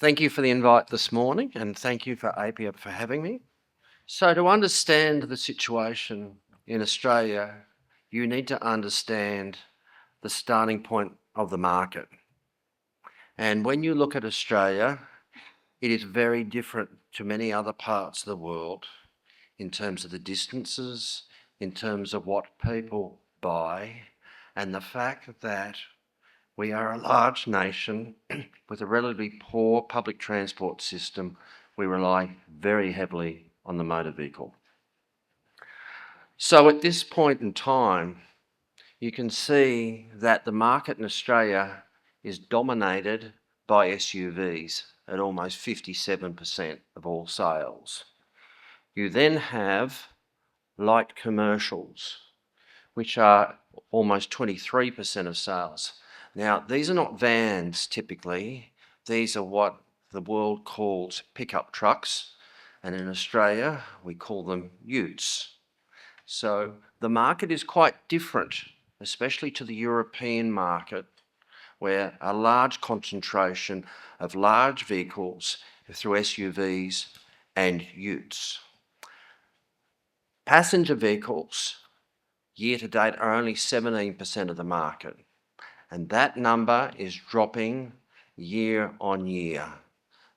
Thank you for the invite this morning, and thank you for APIA for having me. So to understand the situation in Australia, you need to understand the starting point of the market. And when you look at Australia, it is very different to many other parts of the world in terms of the distances, in terms of what people buy, and the fact that we are a large nation with a relatively poor public transport system. We rely very heavily on the motor vehicle. So at this point in time, you can see that the market in Australia is dominated by SUVs at almost 57% of all sales. You then have light commercials, which are almost 23% of sales. Now, these are not vans typically. These are what the world calls pickup trucks, and in Australia we call them utes. So the market is quite different, especially to the European market, where a large concentration of large vehicles through SUVs and utes. Passenger vehicles year to date are only 17% of the market, and that number is dropping year on year.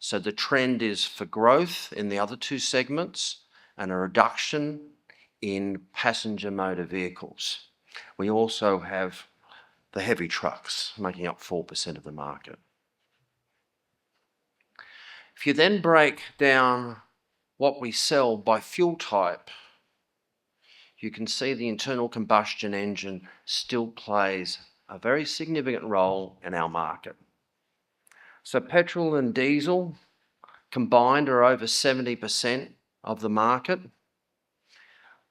So the trend is for growth in the other two segments and a reduction in passenger motor vehicles. We also have the heavy trucks making up 4% of the market. If you then break down what we sell by fuel type, you can see the internal combustion engine still plays a very significant role in our market. So petrol and diesel combined are over 70% of the market.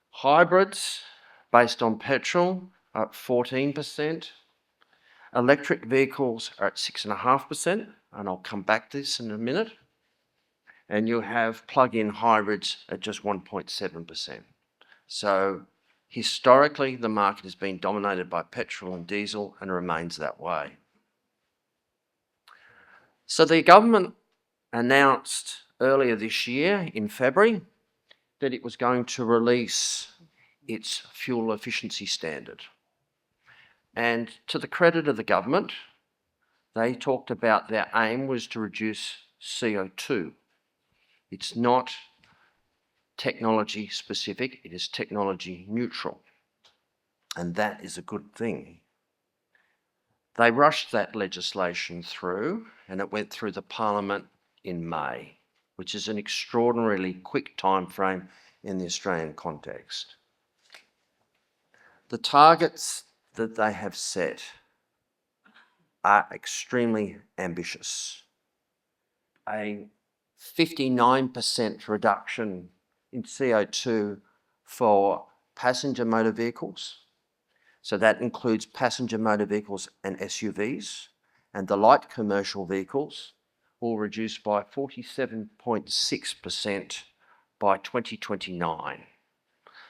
Hybrids based on petrol are at 14%. Electric vehicles are at 6.5%, and I'll come back to this in a minute. And you have plug-in hybrids at just 1.7%. So historically, the market has been dominated by petrol and diesel and remains that way. So the government announced earlier this year in February that it was going to release its fuel efficiency standard. And to the credit of the government, they talked about their aim was to reduce CO2. It's not technology specific, it is technology neutral. And that is a good thing. They rushed that legislation through, and it went through the Parliament in May, which is an extraordinarily quick time frame in the Australian context. The targets that they have set are extremely ambitious. A 59% reduction in CO2 for passenger motor vehicles. So that includes passenger motor vehicles and SUVs, and the light commercial vehicles will reduce by 47.6% by 2029.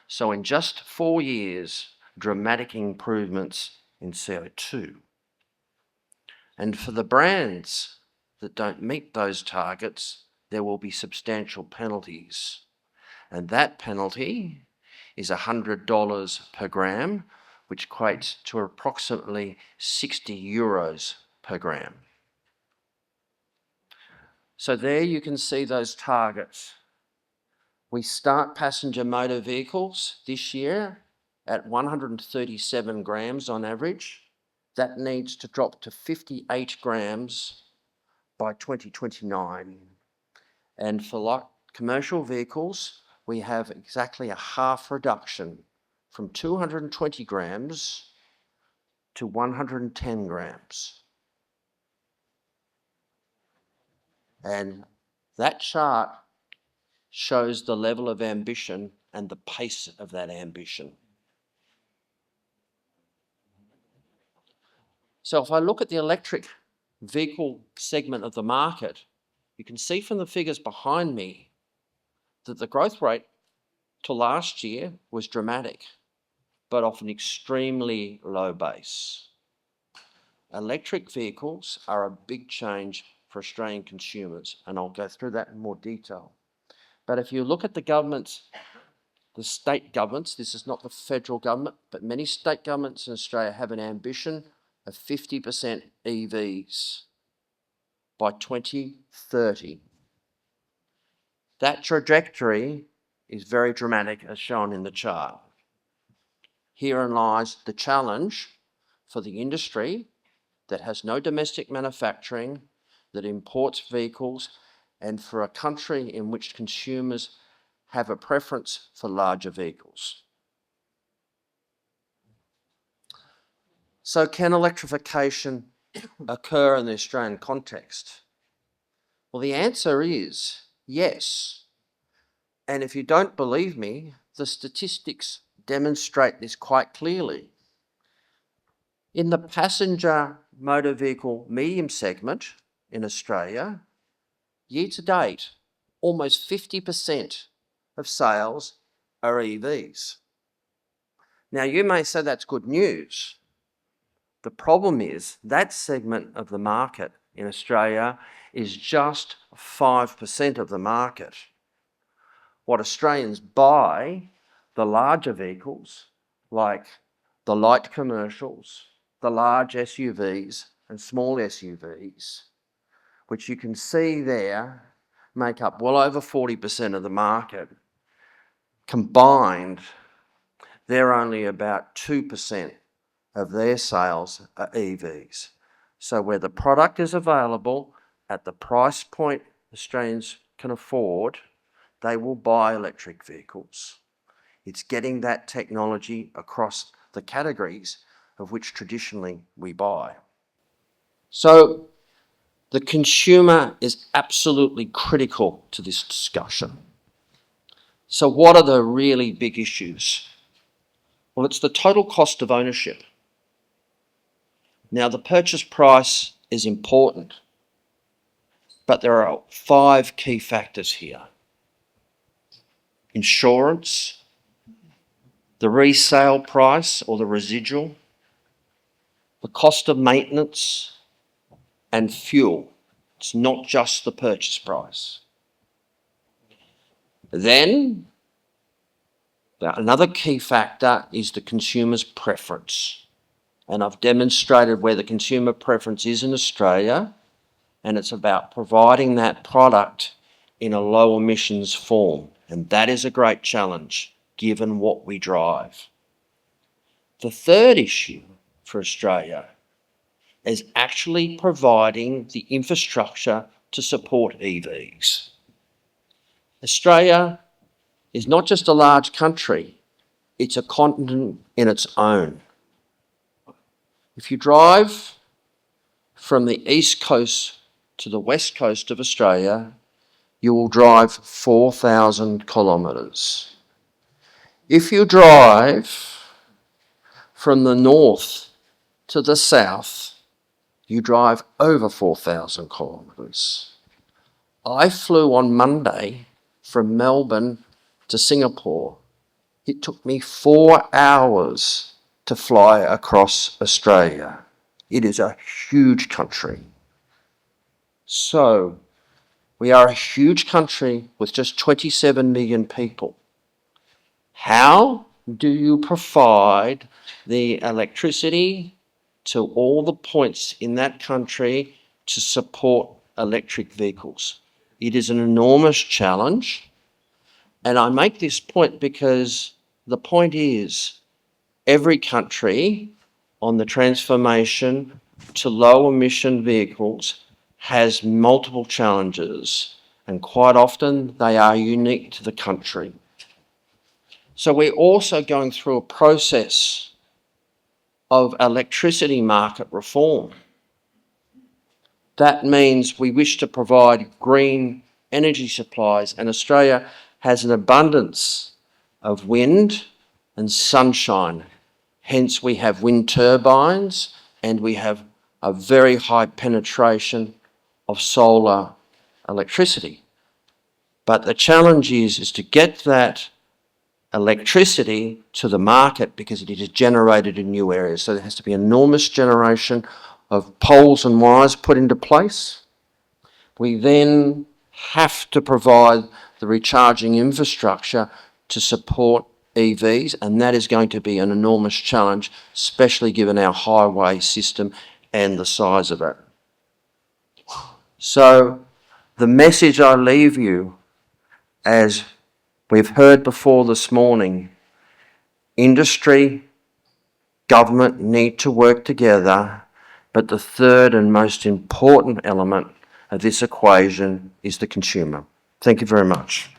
So in just 4 years, dramatic improvements in CO2. And for the brands that don't meet those targets, there will be substantial penalties. And that penalty is $100 per gram, which equates to approximately 60 euros per gram. So there you can see those targets. We start passenger motor vehicles this year at 137 grams on average. That needs to drop to 58 grams by 2029. And for light commercial vehicles, we have exactly a half reduction from 220 grams to 110 grams. And that chart shows the level of ambition and the pace of that ambition. So if I look at the electric vehicle segment of the market, you can see from the figures behind me that the growth rate to last year was dramatic, but off an extremely low base. Electric vehicles are a big change for Australian consumers, and I'll go through that in more detail. But if you look at the state governments, this is not the federal government, but many state governments in Australia have an ambition of 50% EVs by 2030. That trajectory is very dramatic, as shown in the chart. Herein lies the challenge for the industry that has no domestic manufacturing, that imports vehicles, and for a country in which consumers have a preference for larger vehicles. So can electrification occur in the Australian context? Well, the answer is yes. And if you don't believe me, the statistics demonstrate this quite clearly. In the passenger motor vehicle medium segment in Australia, year to date, almost 50% of sales are EVs. Now, you may say that's good news. The problem is that segment of the market in Australia is just 5% of the market. What Australians buy, the larger vehicles, like the light commercials, the large SUVs and small SUVs, which you can see there, make up well over 40% of the market. Combined, they're only about 2% of their sales are EVs. So where the product is available at the price point Australians can afford, they will buy electric vehicles. It's getting that technology across the categories of which traditionally we buy. So the consumer is absolutely critical to this discussion. So what are the really big issues? Well, it's the total cost of ownership. Now, the purchase price is important, but there are 5 key factors here. Insurance, the resale price or the residual, the cost of maintenance, and fuel. It's not just the purchase price. Then, another key factor is the consumer's preference. And I've demonstrated where the consumer preference is in Australia, and it's about providing that product in a low emissions form. And that is a great challenge, given what we drive. The third issue for Australia is actually providing the infrastructure to support EVs. Australia is not just a large country, it's a continent in its own. If you drive from the east coast to the west coast of Australia, you will drive 4,000 kilometres. If you drive from the north to the south, you drive over 4,000 kilometres. I flew on Monday from Melbourne to Singapore. It took me 4 hours to fly across Australia. It is a huge country. So, we are a huge country with just 27 million people. How do you provide the electricity to all the points in that country to support electric vehicles? It is an enormous challenge. And I make this point because the point is, every country on the transformation to low emission vehicles has multiple challenges, and quite often they are unique to the country. So we're also going through a process of electricity market reform. That means we wish to provide green energy supplies, and Australia has an abundance of wind and sunshine. Hence, we have wind turbines and we have a very high penetration of solar electricity. But the challenge is to get that electricity to the market because it is generated in new areas. So there has to be enormous generation of poles and wires put into place. We then have to provide the recharging infrastructure to support EVs, and that is going to be an enormous challenge, especially given our highway system and the size of it. So the message I leave you, as we've heard before this morning, industry, government need to work together, but the third and most important element of this equation is the consumer. Thank you very much.